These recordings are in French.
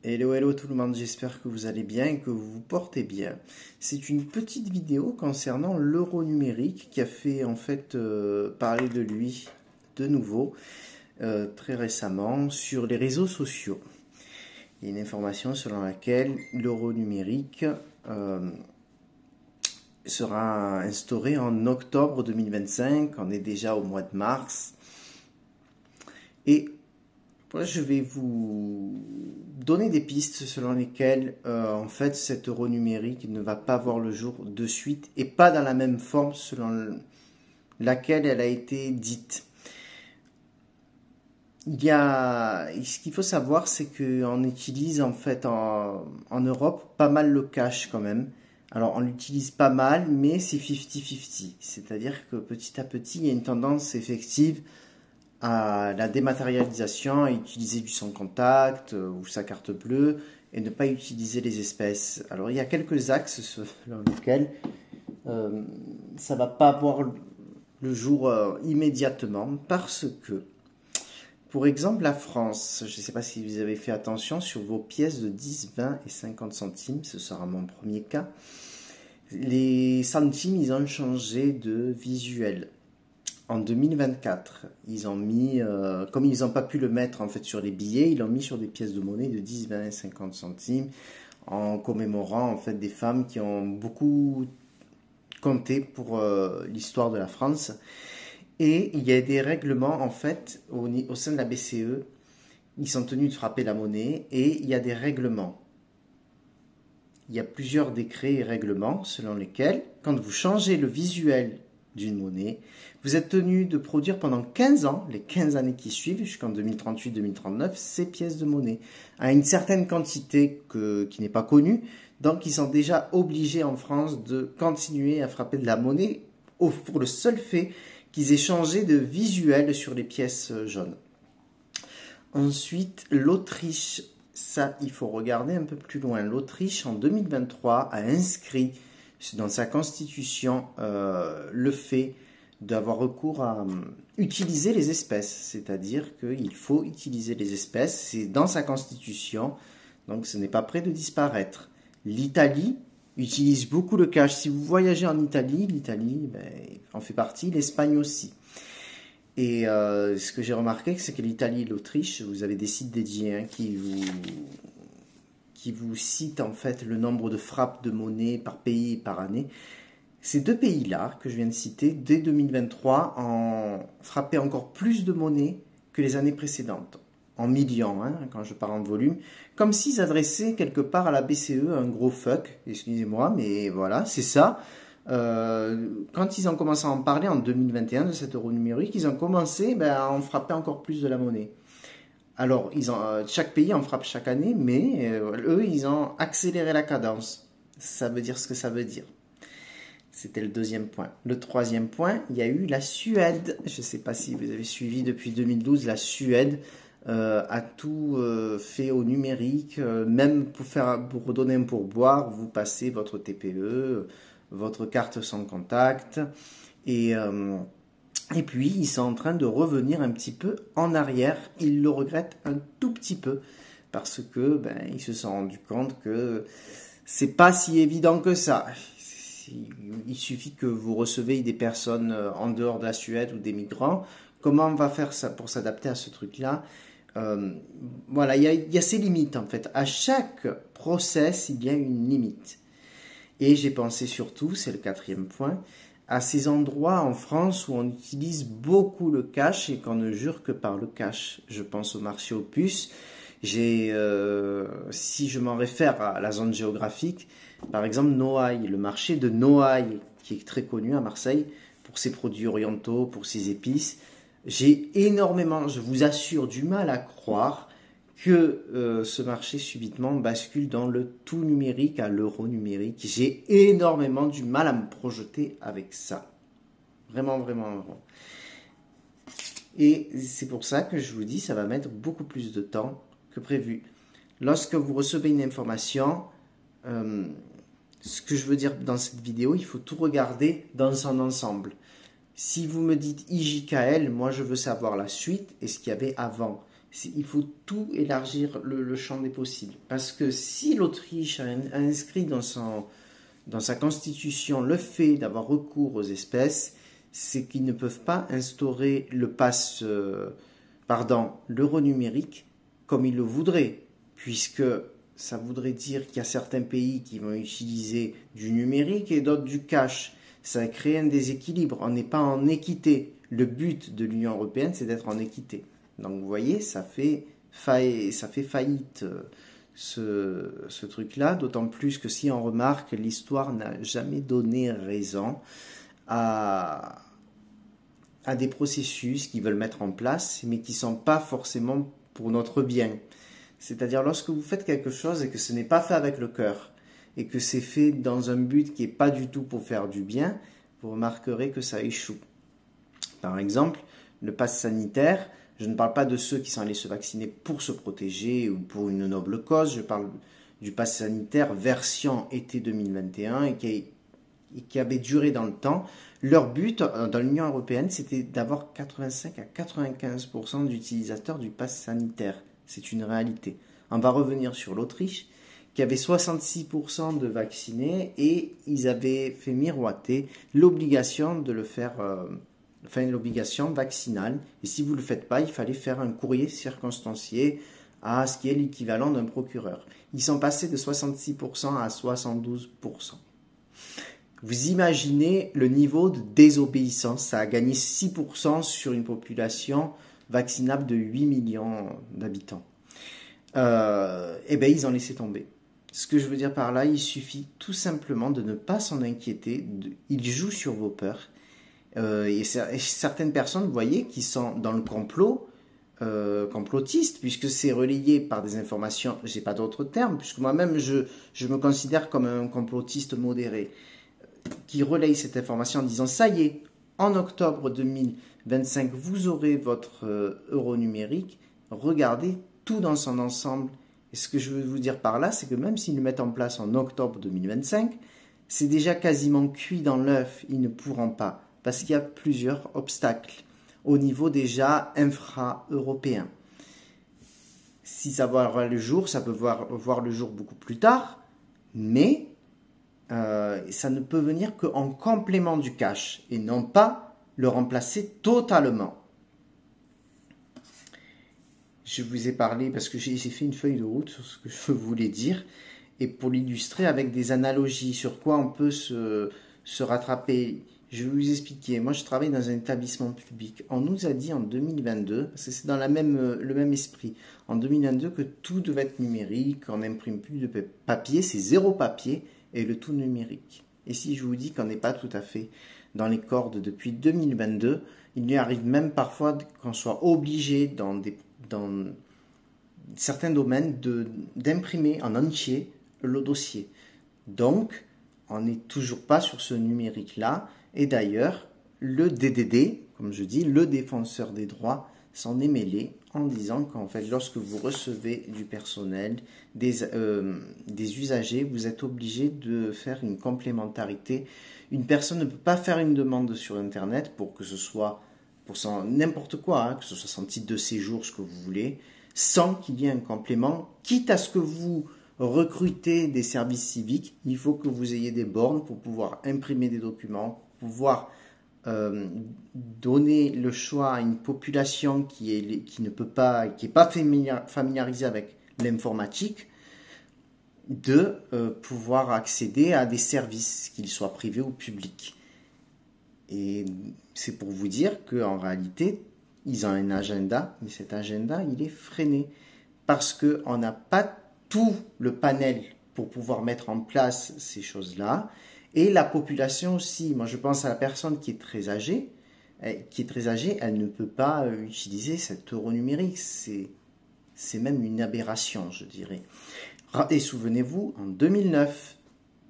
Hello, hello tout le monde, j'espère que vous allez bien et que vous vous portez bien. C'est une petite vidéo concernant l'euro numérique qui a fait en fait parler de lui de nouveau très récemment sur les réseaux sociaux. Il y a une information selon laquelle l'euro numérique sera instauré en octobre 2025, on est déjà au mois de mars. Et je vais vous donner des pistes selon lesquelles en fait cet euro numérique ne va pas voir le jour de suite et pas dans la même forme selon laquelle elle a été dite. Ce qu'il faut savoir, c'est qu'on utilise en fait en Europe pas mal le cash quand même. Alors on l'utilise pas mal, mais c'est 50-50. C'est-à-dire que petit à petit, il y a une tendance effective à la dématérialisation, à utiliser du sans contact ou sa carte bleue et ne pas utiliser les espèces. Alors il y a quelques axes selon lesquels ça ne va pas voir le jour immédiatement parce que, pour exemple, la France, je ne sais pas si vous avez fait attention sur vos pièces de 10, 20 et 50 centimes, ce sera mon premier cas. Les centimes, ils ont changé de visuel. En 2024, ils ont mis, comme ils n'ont pas pu le mettre en fait sur les billets, ils l'ont mis sur des pièces de monnaie de 10, 20 et 50 centimes en commémorant en fait des femmes qui ont beaucoup compté pour l'histoire de la France. Et il y a des règlements en fait au sein de la BCE, ils sont tenus de frapper la monnaie et il y a des règlements. Il y a plusieurs décrets et règlements selon lesquels, quand vous changez le visuel d'une monnaie, vous êtes tenu de produire pendant 15 ans, les 15 années qui suivent, jusqu'en 2038-2039, ces pièces de monnaie, à une certaine quantité qui n'est pas connue. Donc, ils sont déjà obligés en France de continuer à frapper de la monnaie pour le seul fait qu'ils aient changé de visuel sur les pièces jaunes. Ensuite, l'Autriche, ça, il faut regarder un peu plus loin. L'Autriche, en 2023, a inscrit dans sa constitution le fait d'avoir recours à utiliser les espèces, c'est-à-dire qu'il faut utiliser les espèces, c'est dans sa constitution, donc ce n'est pas près de disparaître. L'Italie utilise beaucoup le cash. Si vous voyagez en Italie, l'Italie en fait partie, l'Espagne aussi. Et ce que j'ai remarqué, c'est que l'Italie et l'Autriche, vous avez des sites dédiés qui vous citent en fait le nombre de frappes de monnaie par pays et par année. Ces deux pays-là, que je viens de citer, dès 2023, ont frappé encore plus de monnaie que les années précédentes, en millions, quand je parle en volume, comme s'ils adressaient quelque part à la BCE un gros fuck, excusez-moi, mais voilà, c'est ça. Quand ils ont commencé à en parler en 2021 de cet euro numérique, ils ont commencé à en frapper encore plus de la monnaie. Alors, chaque pays en frappe chaque année, mais eux, ils ont accéléré la cadence. Ça veut dire ce que ça veut dire. C'était le deuxième point. Le troisième point, il y a eu la Suède. Je ne sais pas si vous avez suivi depuis 2012, la Suède a tout fait au numérique. Même pour redonner un pourboire, vous passez votre TPE, votre carte sans contact. Et puis, ils sont en train de revenir un petit peu en arrière. Ils le regrettent un tout petit peu parce que ils se sont rendus compte que c'est pas si évident que ça. Il suffit que vous recevez des personnes en dehors de la Suède ou des migrants. Comment on va faire ça pour s'adapter à ce truc-là? Voilà, il y a ces limites en fait. À chaque process, il y a une limite. Et j'ai pensé surtout, c'est le quatrième point, à ces endroits en France où on utilise beaucoup le cash et qu'on ne jure que par le cash. Je pense au marché aux puces. Si je m'en réfère à la zone géographique, par exemple Noailles, le marché de Noailles, qui est très connu à Marseille pour ses produits orientaux, pour ses épices, j'ai énormément, je vous assure, du mal à croire que ce marché subitement bascule dans le tout numérique à l'euro numérique. J'ai énormément du mal à me projeter avec ça. Vraiment, vraiment, vraiment. Et c'est pour ça que je vous dis, ça va mettre beaucoup plus de temps que prévu. Lorsque vous recevez une information, ce que je veux dire dans cette vidéo, il faut tout regarder dans son ensemble. Si vous me dites IJKL, moi je veux savoir la suite et ce qu'il y avait avant. Il faut tout élargir le champ des possibles. Parce que si l'Autriche a inscrit dans sa constitution le fait d'avoir recours aux espèces, c'est qu'ils ne peuvent pas instaurer l'euro numérique comme ils le voudraient, puisque ça voudrait dire qu'il y a certains pays qui vont utiliser du numérique et d'autres du cash. Ça crée un déséquilibre. On n'est pas en équité. Le but de l'Union européenne, c'est d'être en équité. Donc vous voyez, ça fait faillite ce truc-là, d'autant plus que si on remarque, l'histoire n'a jamais donné raison à des processus qu'ils veulent mettre en place, mais qui ne sont pas forcément pour notre bien. C'est-à-dire lorsque vous faites quelque chose et que ce n'est pas fait avec le cœur, et que c'est fait dans un but qui n'est pas du tout pour faire du bien, vous remarquerez que ça échoue. Par exemple, le pass sanitaire, je ne parle pas de ceux qui sont allés se vacciner pour se protéger ou pour une noble cause, je parle du pass sanitaire version été 2021 et qui avait duré dans le temps. Leur but dans l'Union européenne, c'était d'avoir 85 à 95% d'utilisateurs du pass sanitaire. C'est une réalité. On va revenir sur l'Autriche, qui avait 66% de vaccinés et ils avaient fait miroiter l'obligation de le faire, l'obligation vaccinale. Et si vous ne le faites pas, il fallait faire un courrier circonstancié à ce qui est l'équivalent d'un procureur. Ils sont passés de 66% à 72%. Vous imaginez le niveau de désobéissance. Ça a gagné 6% sur une population vaccinable de 8 millions d'habitants. Ils ont laissé tomber. Ce que je veux dire par là, il suffit tout simplement de ne pas s'en inquiéter. Ils jouent sur vos peurs. Et certaines personnes, vous voyez, qui sont dans le complot, complotiste, puisque c'est relayé par des informations, j'ai pas d'autres termes, puisque moi-même je me considère comme un complotiste modéré, qui relaye cette information en disant ça y est, en octobre 2025, vous aurez votre euro numérique, regardez tout dans son ensemble. Et ce que je veux vous dire par là, c'est que même s'ils le mettent en place en octobre 2025, c'est déjà quasiment cuit dans l'œuf, ils ne pourront pas, parce qu'il y a plusieurs obstacles au niveau déjà infra-européen. Si ça va voir le jour, ça peut voir le jour beaucoup plus tard, mais ça ne peut venir qu'en complément du cash et non pas le remplacer totalement. Je vous ai parlé parce que j'ai fait une feuille de route sur ce que je voulais dire et pour l'illustrer avec des analogies sur quoi on peut se rattraper. Je vais vous expliquer. Moi, je travaille dans un établissement public. On nous a dit en 2022, parce que c'est dans le même esprit, en 2022 que tout devait être numérique, qu'on n'imprime plus de papier, c'est zéro papier et le tout numérique. Et si je vous dis qu'on n'est pas tout à fait dans les cordes depuis 2022, il y arrive même parfois qu'on soit obligé dans certains domaines d'imprimer en entier le dossier. Donc, on n'est toujours pas sur ce numérique-là. Et d'ailleurs, le DDD, comme je dis, le défenseur des droits, s'en est mêlé en disant qu'en fait, lorsque vous recevez du personnel, des usagers, vous êtes obligé de faire une complémentarité. Une personne ne peut pas faire une demande sur Internet pour que ce soit pour n'importe quoi, que ce soit son titre de séjour, ce que vous voulez, sans qu'il y ait un complément, quitte à ce que vous recrutez des services civiques, il faut que vous ayez des bornes pour pouvoir imprimer des documents, pouvoir donner le choix à une population qui n'est pas familiarisée avec l'informatique, de pouvoir accéder à des services, qu'ils soient privés ou publics. Et c'est pour vous dire qu'en réalité, ils ont un agenda, mais cet agenda, il est freiné. Parce qu'on n'a pas tout le panel pour pouvoir mettre en place ces choses-là. Et la population aussi. Moi, je pense à la personne qui est très âgée. Elle ne peut pas utiliser cet euro numérique. C'est même une aberration, je dirais. Et souvenez-vous, en 2009,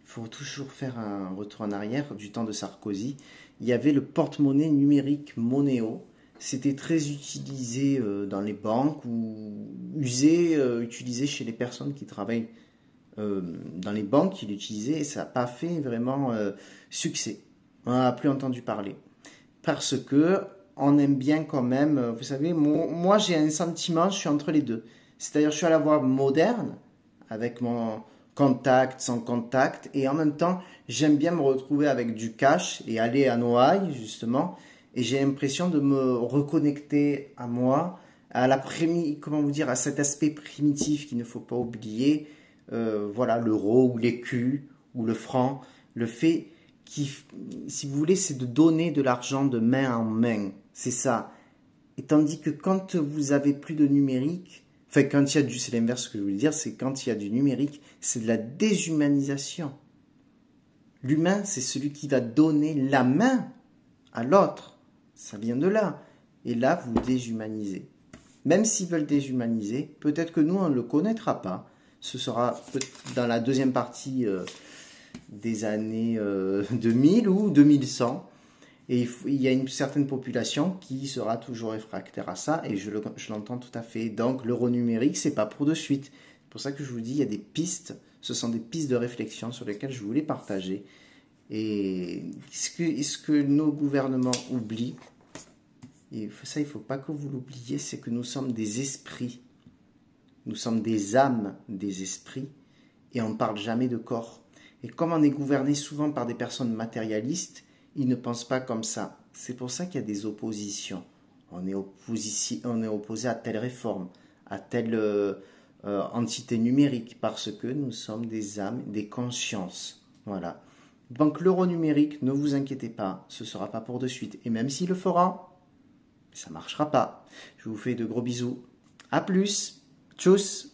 il faut toujours faire un retour en arrière du temps de Sarkozy, il y avait le porte-monnaie numérique Monéo. C'était très utilisé dans les banques ou utilisé chez les personnes qui travaillent dans les banques qui l'utilisaient et ça n'a pas fait vraiment succès. On n'en a plus entendu parler. Parce que on aime bien quand même, vous savez, moi j'ai un sentiment, je suis entre les deux. C'est-à-dire, je suis à la fois moderne, avec mon contact, sans contact, et en même temps, j'aime bien me retrouver avec du cash et aller à Noailles, justement, et j'ai l'impression de me reconnecter à moi, à comment vous dire, à cet aspect primitif qu'il ne faut pas oublier, voilà, l'euro ou l'écu ou le franc, le fait qui, si vous voulez, c'est de donner de l'argent de main en main. C'est ça. Et tandis que quand vous avez plus de numérique, enfin quand il y a c'est l'inverse que je voulais dire, c'est quand il y a du numérique, c'est de la déshumanisation. L'humain, c'est celui qui va donner la main à l'autre. Ça vient de là. Et là, vous déshumanisez. Même s'ils veulent déshumaniser, peut-être que nous, on ne le connaîtra pas. Ce sera dans la deuxième partie des années 2000 ou 2100. Et il y a une certaine population qui sera toujours réfractaire à ça, et je l'entends tout à fait. Donc l'euro numérique, c'est pas pour de suite. C'est pour ça que je vous dis, il y a des pistes, ce sont des pistes de réflexion sur lesquelles je voulais partager. Et ce que nos gouvernements oublient, et ça il ne faut pas que vous l'oubliez, c'est que nous sommes des esprits. Nous sommes des âmes des esprits, et on ne parle jamais de corps. Et comme on est gouverné souvent par des personnes matérialistes, ils ne pensent pas comme ça. C'est pour ça qu'il y a des oppositions. On est opposé à telle réforme, à telle entité numérique, parce que nous sommes des âmes, des consciences. Voilà. Donc l'euro numérique, ne vous inquiétez pas, ce ne sera pas pour de suite. Et même s'il le fera, ça ne marchera pas. Je vous fais de gros bisous. À plus. Tchuss.